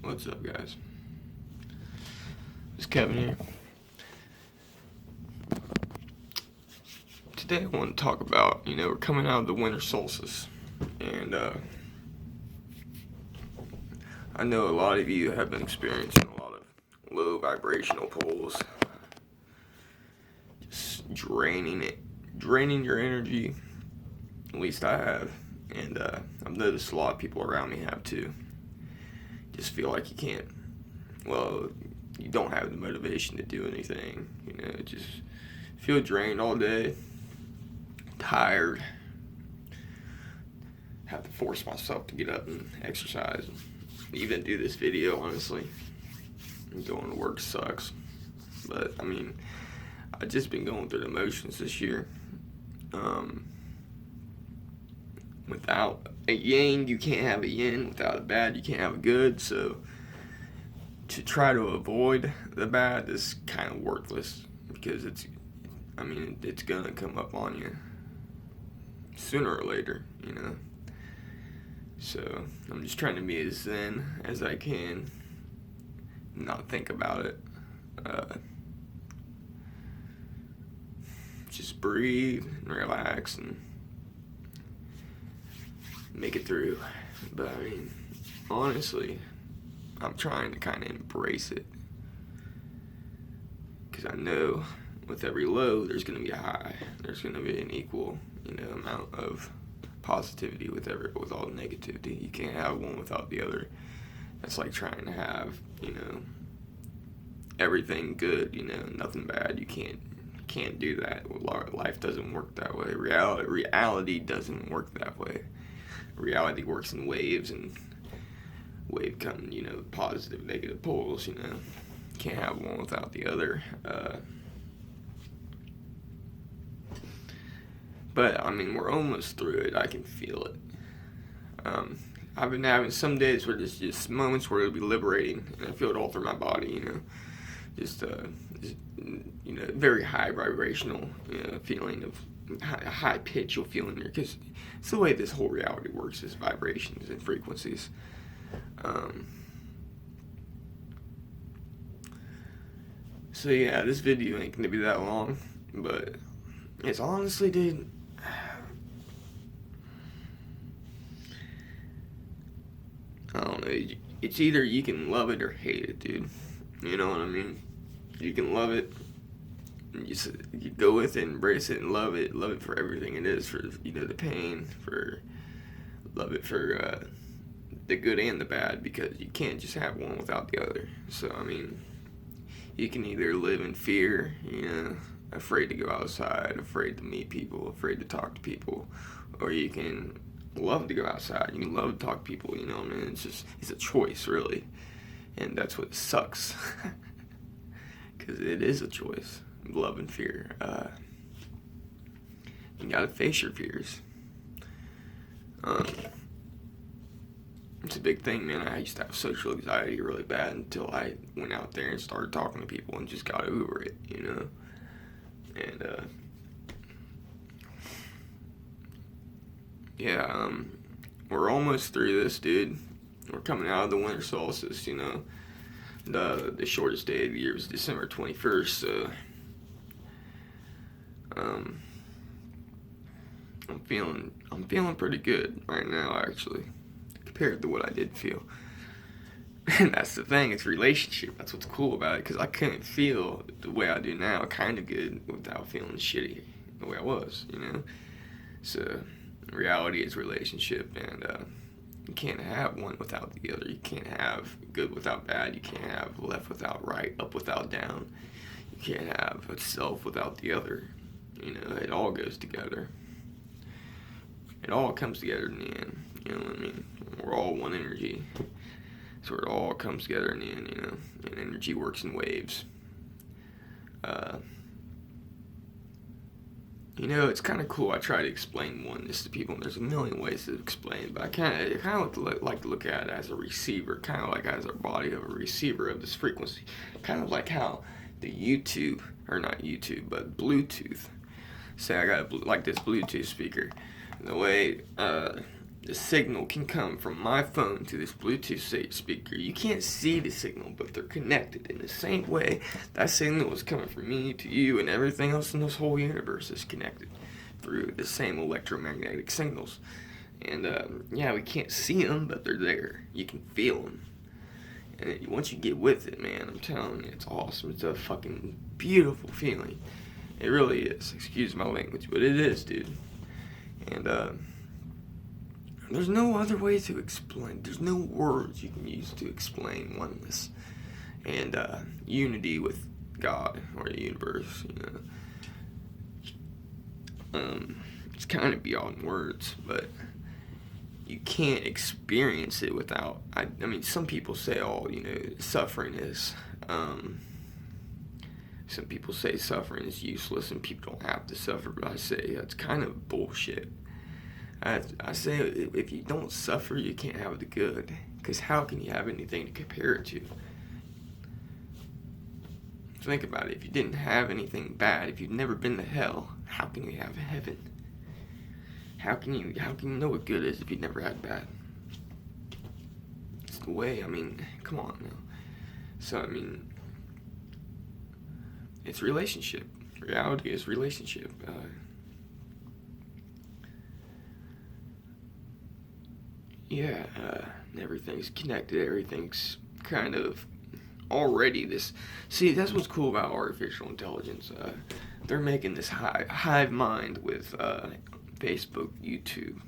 What's up, guys? It's Kevin here. Today I want to talk about, we're coming out of the winter solstice, and I know a lot of you have been experiencing a lot of low vibrational pulls, just draining your energy. At least I have, and I've noticed a lot of people around me have too. Just feel like you don't have the motivation to do anything, just feel drained all day, tired, have to force myself to get up and exercise, even do this video, honestly. Going to work sucks, but I've just been going through the motions this year. Without a yin, you can't have a yin. Without a bad, you can't have a good. So to try to avoid the bad is kind of worthless, because it's gonna come up on you sooner or later, So I'm just trying to be as zen as I can, not think about it. Just breathe and relax and make it through. But honestly, I'm trying to kind of embrace it, because I know with every low there's going to be a high. There's going to be an equal amount of positivity with all the negativity. You can't have one without the other. That's like trying to have everything good, nothing bad. You can't do that. Life doesn't work that way. Reality doesn't work that way. Reality works in waves, and wave come, positive, negative poles, Can't have one without the other. But we're almost through it. I can feel it. I've been having some days where there's just moments where it'll be liberating, and I feel it all through my body, just very high vibrational, feeling of high pitch you'll feel in there, because it's the way this whole reality works, is vibrations and frequencies. So yeah, this video ain't gonna be that long, but it's honestly, dude, I don't know, it's either you can love it or hate it, dude. You know what I mean? You can love it, and you go with it, embrace it, and love it for everything it is, for the pain, love it for the good and the bad, because you can't just have one without the other. So you can either live in fear, afraid to go outside, afraid to meet people, afraid to talk to people, or you can love to go outside, you can love to talk to people, it's a choice, really. And that's what sucks, because it is a choice, love and fear. You gotta face your fears. It's a big thing, man. I used to have social anxiety really bad until I went out there and started talking to people and just got over it, And yeah, we're almost through this, dude. We're coming out of the winter solstice, The shortest day of the year is December 21st, so I'm feeling pretty good right now, actually, compared to what I did feel. And that's the thing, it's relationship. That's what's cool about it, because I couldn't feel the way I do now kind of good without feeling shitty the way I was, So reality is relationship, and you can't have one without the other. You can't have good without bad. You can't have left without right, up without down. You can't have a self without the other. It all goes together. It all comes together in the end. You know what I mean? We're all one energy. So it all comes together in the end, And energy works in waves. It's kind of cool. I try to explain oneness to people, and there's a million ways to explain it, but I kind of like to look at it as a receiver, kind of like as our body of a receiver of this frequency. Kind of like how the Bluetooth. Say I got this Bluetooth speaker. The way the signal can come from my phone to this Bluetooth speaker. You can't see the signal, but they're connected in the same way that signal is coming from me to you, and everything else in this whole universe is connected through the same electromagnetic signals. And yeah, we can't see them, but they're there. You can feel them. And once you get with it, man, I'm telling you, it's awesome. It's a fucking beautiful feeling. It really is. Excuse my language, but it is, dude. And there's no other way to explain. There's no words you can use to explain oneness and unity with God or the universe. It's kind of beyond words, but you can't experience it without. I mean, some people say, "Oh, suffering is." Some people say suffering is useless and people don't have to suffer, but I say that's kind of bullshit. I say if you don't suffer, you can't have the good. Because how can you have anything to compare it to? Think about it. If you didn't have anything bad, if you've never been to hell, how can you have heaven? How can you know what good is if you never had bad? It's the way. I mean, come on now. So I mean, it's relationship. Reality is relationship. Everything's connected. Everything's kind of already this. See, that's what's cool about artificial intelligence. They're making this hive mind with Facebook, YouTube,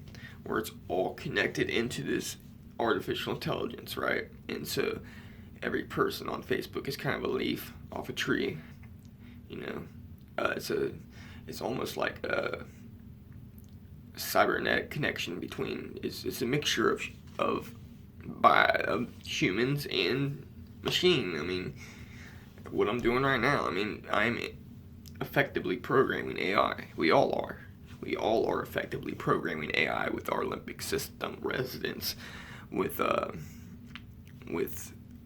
where it's all connected into this artificial intelligence, right? And so every person on Facebook is kind of a leaf off a tree. It's almost like a cybernetic connection between. It's a mixture of humans and machine. I mean, what I'm doing right now. I mean, I'm effectively programming AI. We all are. We all are effectively programming AI with our limbic system residents, with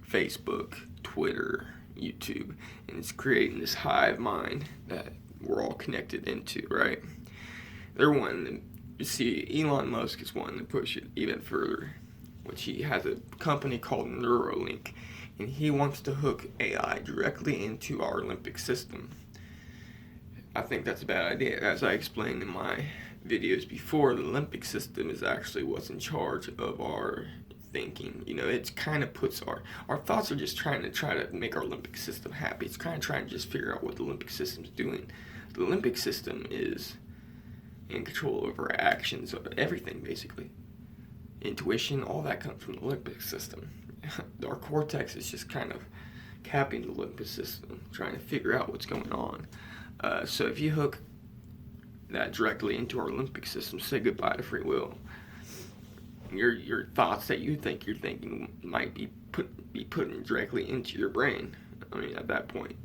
Facebook, Twitter, YouTube, and it's creating this hive mind that we're all connected into, right? They're one. You see, Elon Musk is one to push it even further, which he has a company called Neuralink, and he wants to hook AI directly into our limbic system. I think that's a bad idea. As I explained in my videos before, the limbic system is actually what's in charge of our thinking. It kind of puts our thoughts are just trying to make our limbic system happy. It's kind of trying to just figure out what the limbic system's doing. The limbic system is in control of our actions, of everything, basically. Intuition, all that comes from the limbic system. Our cortex is just kind of capping the limbic system, trying to figure out what's going on. So if you hook that directly into our limbic system, say goodbye to free will. Your thoughts that you think you're thinking might be put directly into your brain. I mean, at that point.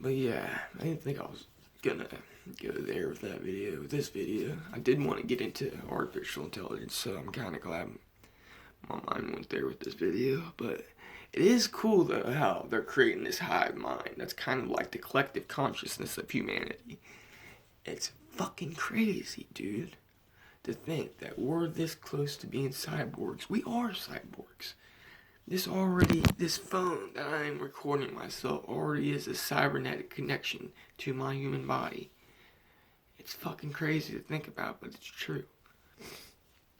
But yeah, I didn't think I was gonna go there with that video. With this video, I did want to get into artificial intelligence, so I'm kind of glad my mind went there with this video. But it is cool though how they're creating this hive mind. That's kind of like the collective consciousness of humanity. It's fucking crazy, dude, to think that we're this close to being cyborgs. We are cyborgs. This phone that I am recording myself already is a cybernetic connection to my human body. It's fucking crazy to think about, but it's true.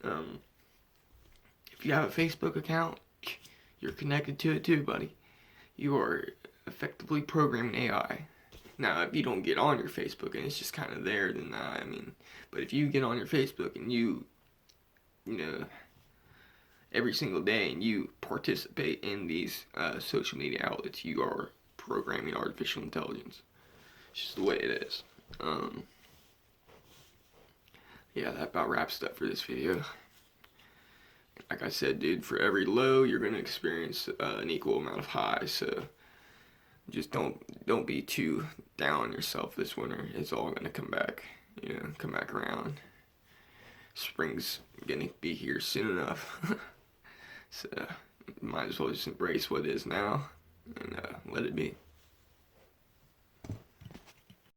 If you have a Facebook account, you're connected to it too, buddy. You are effectively programming AI. Now, if you don't get on your Facebook and it's just kind of there, then but if you get on your Facebook and you every single day and you participate in these social media outlets, you are programming artificial intelligence. It's just the way it is. Yeah, that about wraps it up for this video. Like I said, dude, for every low, you're going to experience an equal amount of highs, so just don't be too down on yourself this winter. It's all going to come back, come back around. Spring's going to be here soon enough. So, might as well just embrace what is now and let it be.